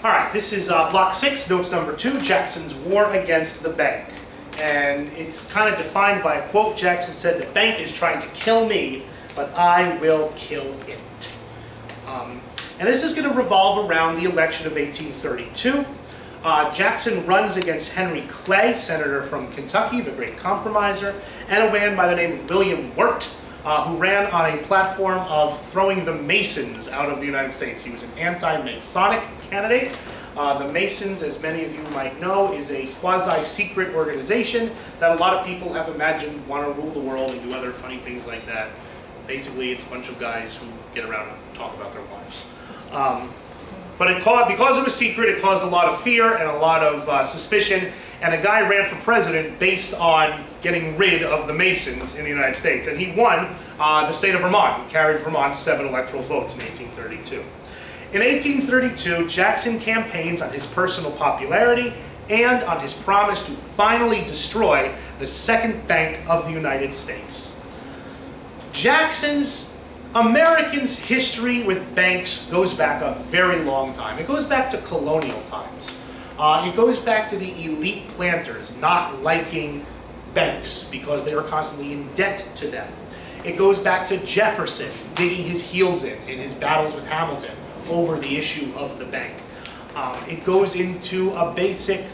All right, this is block 6, notes number 2, Jackson's War Against the Bank. And it's kind of defined by a quote. Jackson said, "The bank is trying to kill me, but I will kill it." And this is going to revolve around the election of 1832. Jackson runs against Henry Clay, senator from Kentucky, the great compromiser, and a man by the name of William Wirt, who ran on a platform of throwing the Masons out of the United States. He was an anti-Masonic candidate. The Masons, as many of you might know, is a quasi-secret organization that a lot of people have imagined want to rule the world and do other funny things like that. Basically, it's a bunch of guys who get around and talk about their wives. But because it was secret, it caused a lot of fear and a lot of suspicion, and a guy ran for president based on getting rid of the Masons in the United States. And he won the state of Vermont. He carried Vermont 7 electoral votes in 1832. In 1832, Jackson campaigns on his personal popularity and on his promise to finally destroy the second bank of the United States. Americans' history with banks goes back a very long time. It goes back to colonial times. It goes back to the elite planters not liking banks because they were constantly in debt to them. It goes back to Jefferson digging his heels in his battles with Hamilton over the issue of the bank. It goes into a basic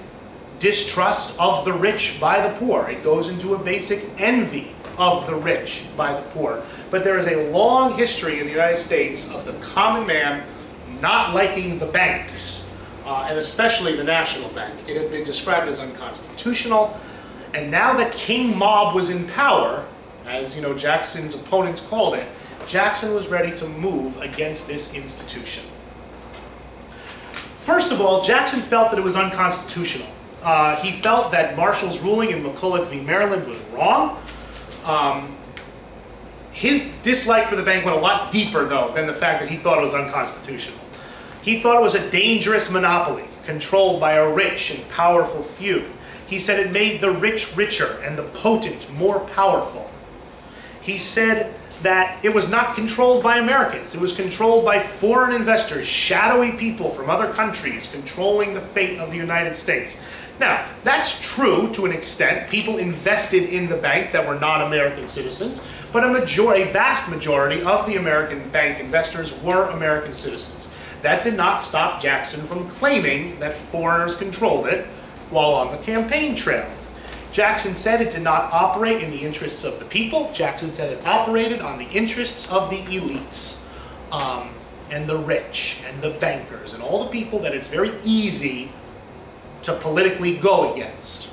distrust of the rich by the poor. It goes into a basic envy of the rich by the poor. But there is a long history in the United States of the common man not liking the banks, and especially the National Bank. It had been described as unconstitutional, and now that King Mob was in power, as Jackson's opponents called it, Jackson was ready to move against this institution. First of all, Jackson felt that it was unconstitutional. He felt that Marshall's ruling in McCulloch v. Maryland was wrong. His dislike for the bank went a lot deeper, though, than the fact that he thought it was unconstitutional. He thought it was a dangerous monopoly, controlled by a rich and powerful few. He said it made the rich richer and the potent more powerful. He said that it was not controlled by Americans. It was controlled by foreign investors, shadowy people from other countries controlling the fate of the United States. Now, that's true to an extent. People invested in the bank that were not American citizens, but a vast majority of the American bank investors were American citizens. That did not stop Jackson from claiming that foreigners controlled it while on the campaign trail. Jackson said it did not operate in the interests of the people. Jackson said it operated on the interests of the elites, and the rich, and the bankers, and all the people that it's very easy to politically go against.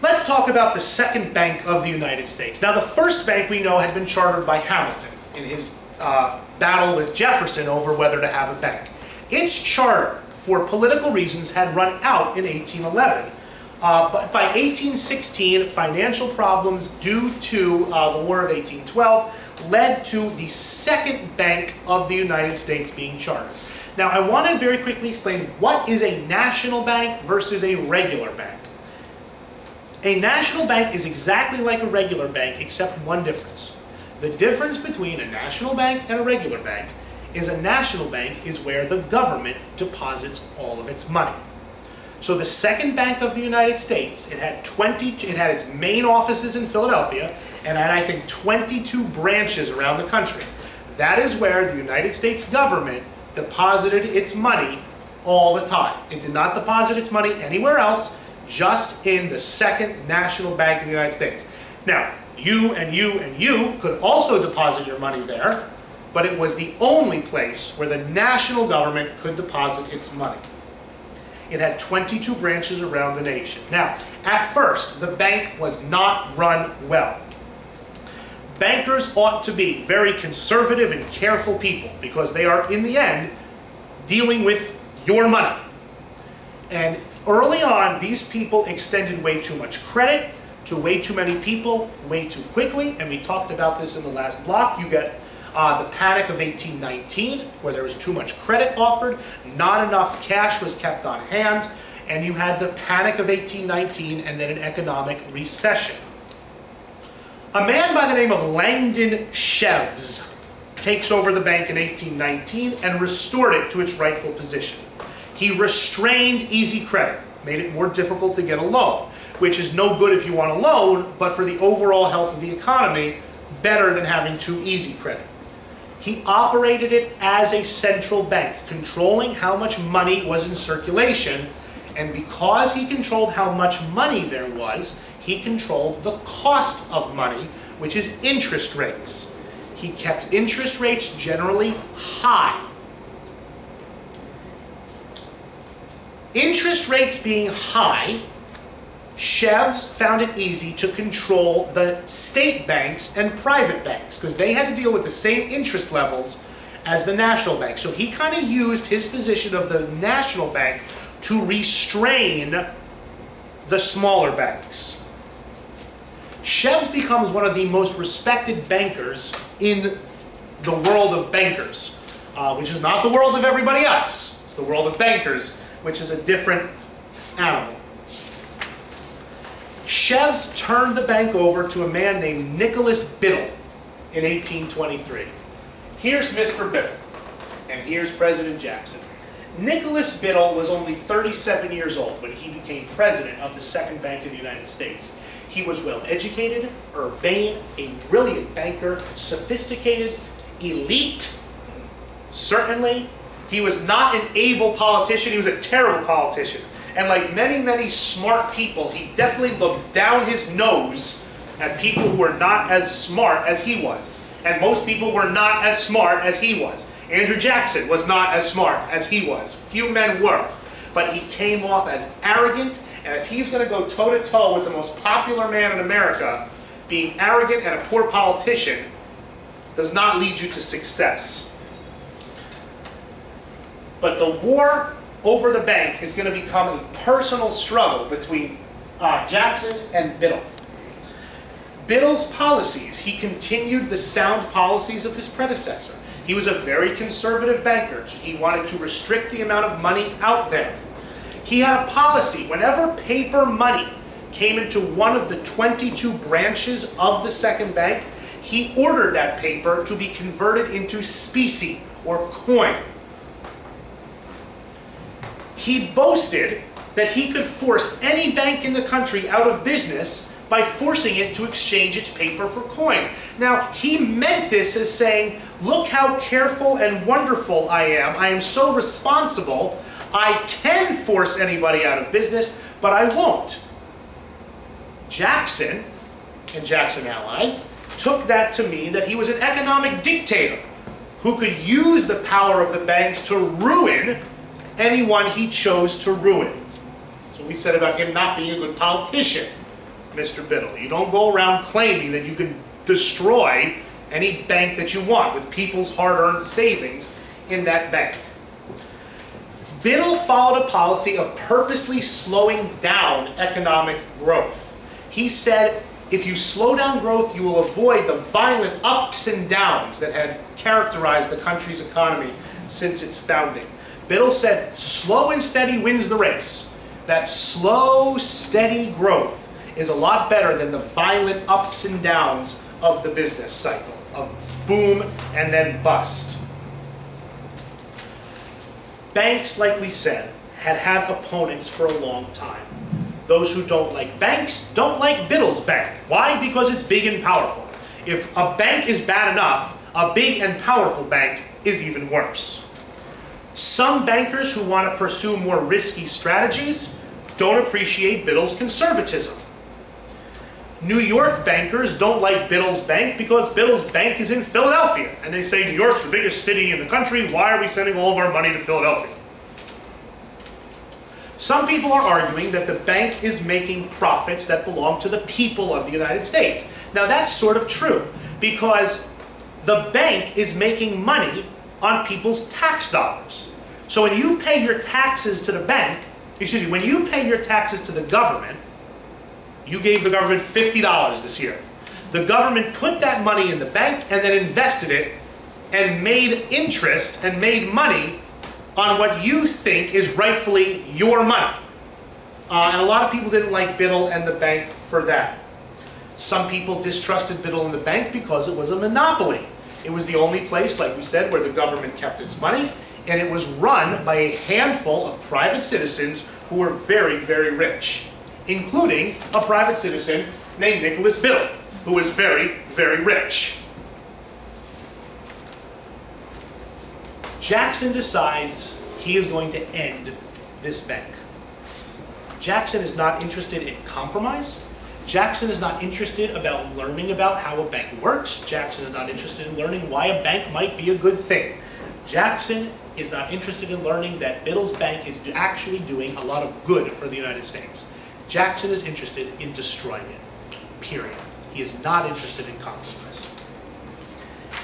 Let's talk about the second bank of the United States. Now, the first bank we know had been chartered by Hamilton in his battle with Jefferson over whether to have a bank. Its charter, for political reasons, had run out in 1811. But by 1816, financial problems due to the War of 1812 led to the second bank of the United States being chartered. Now, I want to very quickly explain what is a national bank versus a regular bank. A national bank is exactly like a regular bank, except one difference. The difference between a national bank and a regular bank is a national bank is where the government deposits all of its money. So the second bank of the United States, it had its main offices in Philadelphia, and had, I think, 22 branches around the country. That is where the United States government deposited its money all the time. It did not deposit its money anywhere else, just in the second national bank in the United States. Now, you and you and you could also deposit your money there, but it was the only place where the national government could deposit its money. It had 22 branches around the nation. Now, at first, the bank was not run well. Bankers ought to be very conservative and careful people because they are, in the end, dealing with your money. And early on, these people extended way too much credit to way too many people way too quickly, and we talked about this in the last block. You get the Panic of 1819, where there was too much credit offered, not enough cash was kept on hand, and you had the Panic of 1819 and then an economic recession. A man by the name of Langdon Cheves takes over the bank in 1819 and restored it to its rightful position. He restrained easy credit, made it more difficult to get a loan, which is no good if you want a loan, but for the overall health of the economy, better than having too easy credit. He operated it as a central bank, controlling how much money was in circulation, and because he controlled how much money there was, he controlled the cost of money, which is interest rates. He kept interest rates generally high. Interest rates being high, Chevs found it easy to control the state banks and private banks because they had to deal with the same interest levels as the national bank. So he kind of used his position of the national bank to restrain the smaller banks. Chevs becomes one of the most respected bankers in the world of bankers, which is not the world of everybody else. It's the world of bankers, which is a different animal. Chevs turned the bank over to a man named Nicholas Biddle in 1823. Here's Mr. Biddle, and here's President Jackson. Nicholas Biddle was only 37 years old when he became president of the Second Bank of the United States. He was well educated, urbane, a brilliant banker, sophisticated, elite, certainly. He was not an able politician, he was a terrible politician. And like many, many smart people, he definitely looked down his nose at people who were not as smart as he was. And most people were not as smart as he was. Andrew Jackson was not as smart as he was. Few men were. But he came off as arrogant, and if he's going to go toe-to-toe with the most popular man in America, being arrogant and a poor politician does not lead you to success. But the war over the bank is going to become a personal struggle between Jackson and Biddle. Biddle's policies, he continued the sound policies of his predecessor. He was a very conservative banker. He wanted to restrict the amount of money out there. He had a policy, whenever paper money came into one of the 22 branches of the second bank, he ordered that paper to be converted into specie, or coin. He boasted that he could force any bank in the country out of business by forcing it to exchange its paper for coin. Now, he meant this as saying, look how careful and wonderful I am. I am so responsible. I can force anybody out of business, but I won't. Jackson and Jackson allies took that to mean that he was an economic dictator who could use the power of the banks to ruin anyone he chose to ruin. That's what we said about him not being a good politician, Mr. Biddle. You don't go around claiming that you can destroy any bank that you want with people's hard-earned savings in that bank. Biddle followed a policy of purposely slowing down economic growth. He said, if you slow down growth, you will avoid the violent ups and downs that had characterized the country's economy since its founding. Biddle said, slow and steady wins the race. That slow, steady growth is a lot better than the violent ups and downs of the business cycle, of boom and then bust. Banks, like we said, had opponents for a long time. Those who don't like banks don't like Biddle's bank. Why? Because it's big and powerful. If a bank is bad enough, a big and powerful bank is even worse. Some bankers who want to pursue more risky strategies don't appreciate Biddle's conservatism. New York bankers don't like Biddle's bank because Biddle's bank is in Philadelphia. And they say, New York's the biggest city in the country, why are we sending all of our money to Philadelphia? Some people are arguing that the bank is making profits that belong to the people of the United States. Now that's sort of true, because the bank is making money on people's tax dollars. So when you pay your taxes to the bank, excuse me, when you pay your taxes to the government, you gave the government $50 this year. The government put that money in the bank and then invested it and made interest and made money on what you think is rightfully your money. And a lot of people didn't like Biddle and the bank for that. Some people distrusted Biddle and the bank because it was a monopoly. It was the only place, like we said, where the government kept its money, and it was run by a handful of private citizens who were very, very rich, including a private citizen named Nicholas Biddle, who was very, very rich. Jackson decides he is going to end this bank. Jackson is not interested in compromise. Jackson is not interested about learning about how a bank works. Jackson is not interested in learning why a bank might be a good thing. Jackson is not interested in learning that Biddle's bank is actually doing a lot of good for the United States. Jackson is interested in destroying it, period. He is not interested in compromise.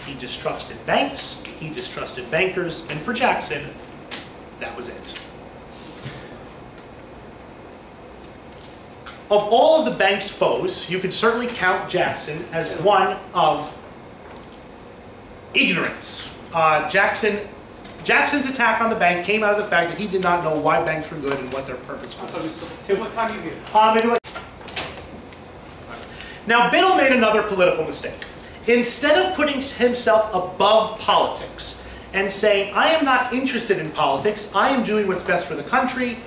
He distrusted banks, he distrusted bankers, and for Jackson, that was it. Of all of the bank's foes, you could certainly count Jackson as one of ignorance. Jackson's attack on the bank came out of the fact that he did not know why banks were good and what their purpose was. What time are you here? Now, Biddle made another political mistake. Instead of putting himself above politics and saying, I am not interested in politics, I am doing what's best for the country,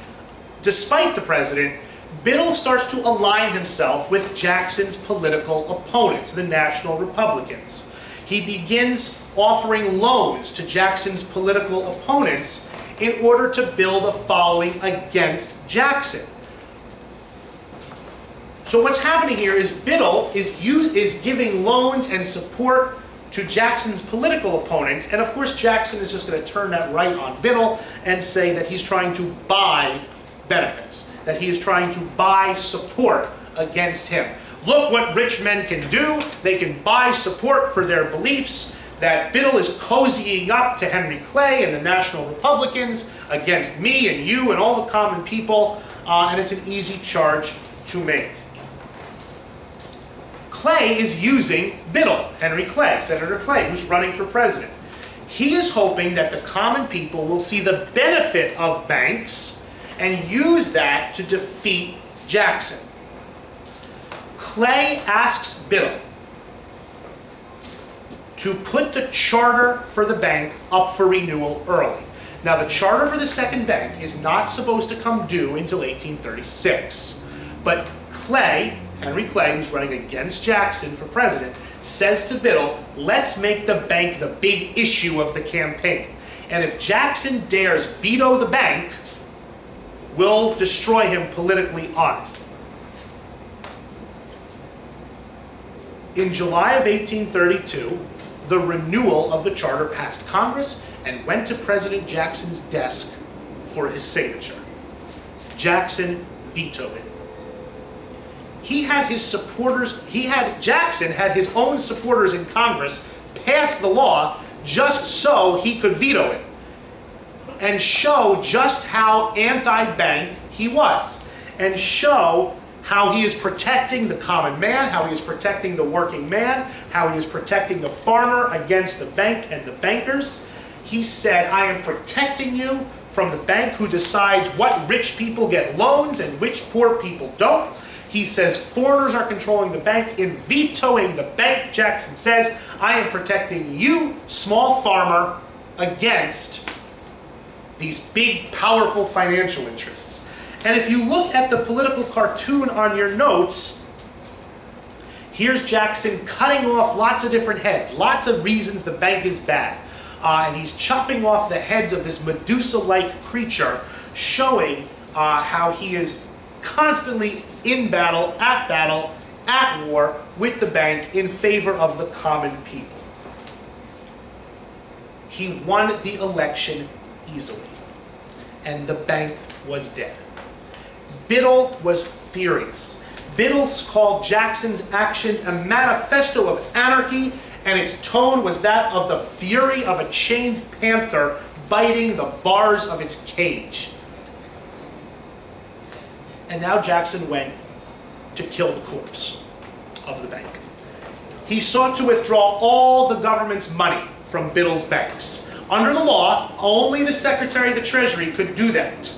despite the president, Biddle starts to align himself with Jackson's political opponents, the National Republicans. He begins offering loans to Jackson's political opponents in order to build a following against Jackson. So what's happening here is Biddle is giving loans and support to Jackson's political opponents, and of course Jackson is just going to turn that right on Biddle and say that he's trying to buy benefits, that he is trying to buy support against him. Look what rich men can do. They can buy support for their beliefs, that Biddle is cozying up to Henry Clay and the National Republicans against me and you and all the common people, and it's an easy charge to make. Clay is using Biddle, Henry Clay, Senator Clay, who's running for president. He is hoping that the common people will see the benefit of banks and use that to defeat Jackson. Clay asks Biddle to put the charter for the bank up for renewal early. Now, the charter for the second bank is not supposed to come due until 1836. But Clay, Henry Clay, who's running against Jackson for president, says to Biddle, let's make the bank the big issue of the campaign. And if Jackson dares veto the bank, we'll destroy him politically on it. In July of 1832, the renewal of the charter passed Congress and went to President Jackson's desk for his signature. Jackson vetoed it. He had his supporters, Jackson had his own supporters in Congress pass the law just so he could veto it and show just how anti-bank he was, and show how he is protecting the common man, how he is protecting the working man, how he is protecting the farmer against the bank and the bankers. He said, I am protecting you from the bank who decides what rich people get loans and which poor people don't. He says foreigners are controlling the bank. In vetoing the bank, Jackson says, I am protecting you, small farmer, against these big, powerful financial interests. And if you look at the political cartoon on your notes, here's Jackson cutting off lots of different heads, lots of reasons the bank is bad. And he's chopping off the heads of this Medusa-like creature, showing how he is constantly in battle, at war with the bank in favor of the common people. He won the election easily, and the bank was dead. Biddle was furious. Biddle called Jackson's actions a manifesto of anarchy, and its tone was that of the fury of a chained panther biting the bars of its cage. And now Jackson went to kill the corpse of the bank. He sought to withdraw all the government's money from Biddle's banks. Under the law, only the Secretary of the Treasury could do that.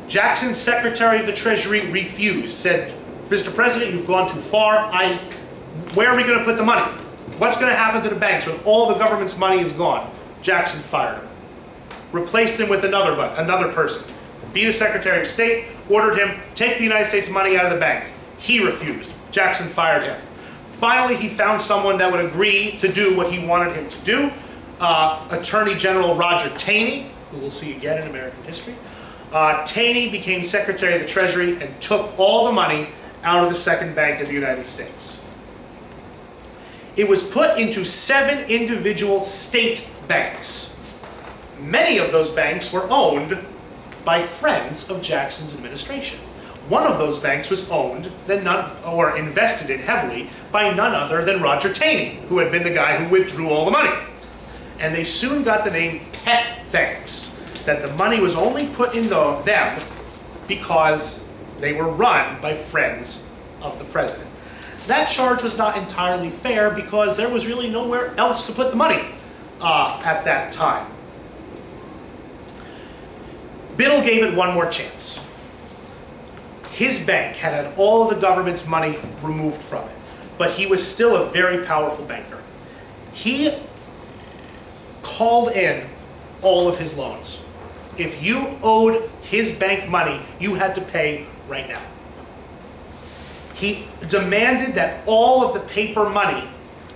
Jackson's Secretary of the Treasury refused, said, Mr. President, you've gone too far. Where are we going to put the money? What's going to happen to the banks when all the government's money is gone? Jackson fired him. Replaced him with another person. Be the Secretary of State, ordered him, take the United States money out of the bank. He refused. Jackson fired him. Finally, he found someone that would agree to do what he wanted him to do. Attorney General Roger Taney, who we'll see again in American history. Taney became Secretary of the Treasury and took all the money out of the second bank of the United States. It was put into 7 individual state banks. Many of those banks were owned by friends of Jackson's administration. One of those banks was owned or invested in heavily by none other than Roger Taney, who had been the guy who withdrew all the money. And they soon got the name pet banks, that the money was only put in them because they were run by friends of the president. That charge was not entirely fair because there was really nowhere else to put the money at that time. Biddle gave it one more chance. His bank had all of the government's money removed from it, but he was still a very powerful banker. He called in all of his loans. If you owed his bank money, you had to pay right now. He demanded that all of the paper money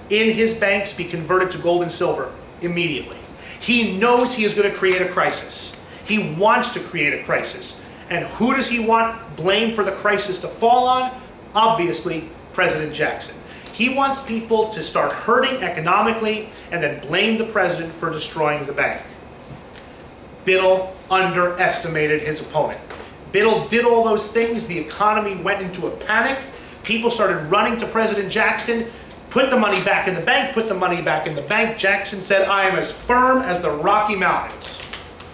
in his banks be converted to gold and silver immediately. He knows he is going to create a crisis. He wants to create a crisis. And who does he want blame for the crisis to fall on? Obviously, President Jackson. He wants people to start hurting economically and then blame the president for destroying the bank. Biddle underestimated his opponent. Biddle did all those things. The economy went into a panic. People started running to President Jackson. Put the money back in the bank, put the money back in the bank. Jackson said, I am as firm as the Rocky Mountains.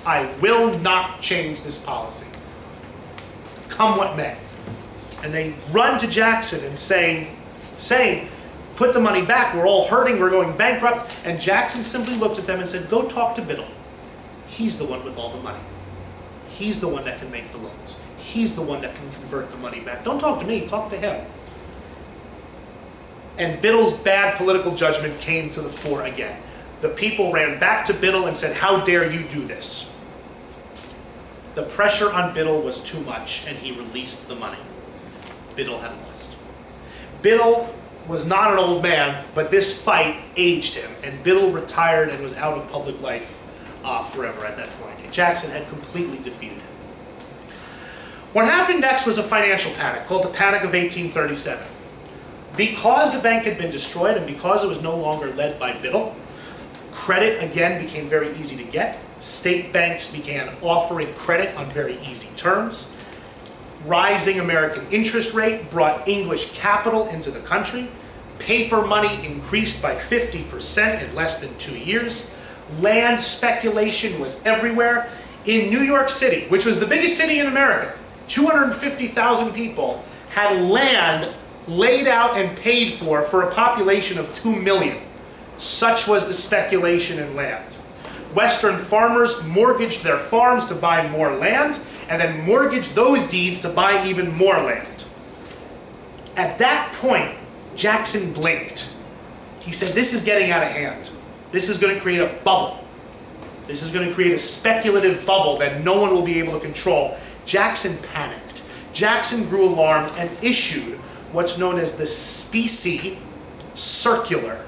I will not change this policy, come what may. And they run to Jackson and saying, put the money back, we're all hurting, we're going bankrupt. And Jackson simply looked at them and said, go talk to Biddle. He's the one with all the money. He's the one that can make the loans. He's the one that can convert the money back. Don't talk to me, talk to him. And Biddle's bad political judgment came to the fore again. The people ran back to Biddle and said, how dare you do this? The pressure on Biddle was too much, and he released the money. Biddle had lost. Biddle was not an old man, but this fight aged him, and Biddle retired and was out of public life forever at that point. And Jackson had completely defeated him. What happened next was a financial panic called the Panic of 1837. Because the bank had been destroyed and because it was no longer led by Biddle, credit again became very easy to get. State banks began offering credit on very easy terms. Rising American interest rate brought English capital into the country. Paper money increased by 50% in less than 2 years. Land speculation was everywhere. In New York City, which was the biggest city in America, 250,000 people had land laid out and paid for a population of 2 million. Such was the speculation in land. Western farmers mortgaged their farms to buy more land, and then mortgaged those deeds to buy even more land. At that point, Jackson blinked. He said, this is getting out of hand. This is going to create a bubble. This is going to create a speculative bubble that no one will be able to control. Jackson panicked. Jackson grew alarmed and issued what's known as the Specie Circular.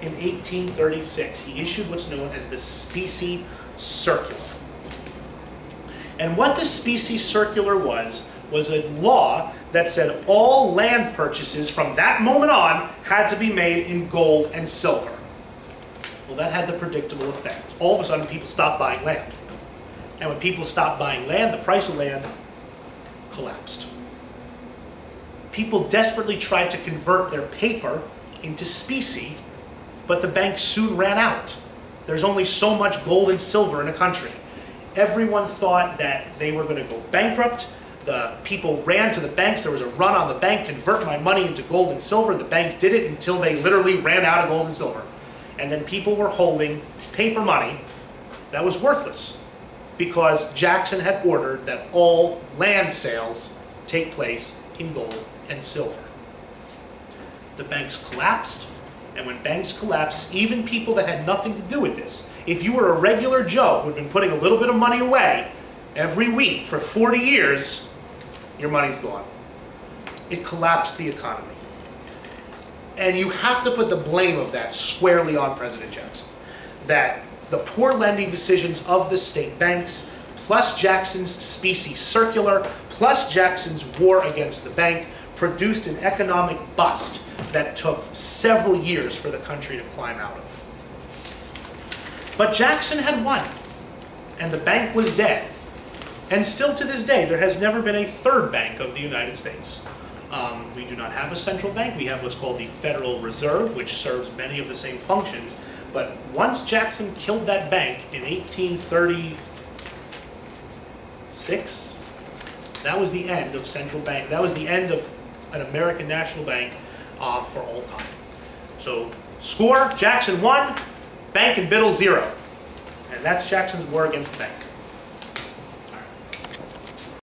In 1836, he issued what's known as the Specie Circular. And what the Specie Circular was a law that said all land purchases from that moment on had to be made in gold and silver. Well, that had the predictable effect. All of a sudden, people stopped buying land. And when people stopped buying land, the price of land collapsed. People desperately tried to convert their paper into specie, but the banks soon ran out. There's only so much gold and silver in a country. Everyone thought that they were going to go bankrupt. The people ran to the banks. There was a run on the bank, convert my money into gold and silver. The banks did it until they literally ran out of gold and silver. And then people were holding paper money that was worthless because Jackson had ordered that all land sales take place in gold and silver. The banks collapsed, And when banks collapse, even people that had nothing to do with this, if you were a regular Joe who had been putting a little bit of money away every week for 40 years, your money's gone. It collapsed the economy. And you have to put the blame of that squarely on President Jackson. That the poor lending decisions of the state banks, plus Jackson's specie circular, plus Jackson's war against the bank, produced an economic bust that took several years for the country to climb out of. But Jackson had won, and the bank was dead. And still to this day, there has never been a third bank of the United States. We do not have a central bank. We have what's called the Federal Reserve, which serves many of the same functions. But once Jackson killed that bank in 1836, that was the end of central bank. That was the end of an American national bank for all time. So score, Jackson 1, Bank and Biddle 0. And that's Jackson's war against the bank.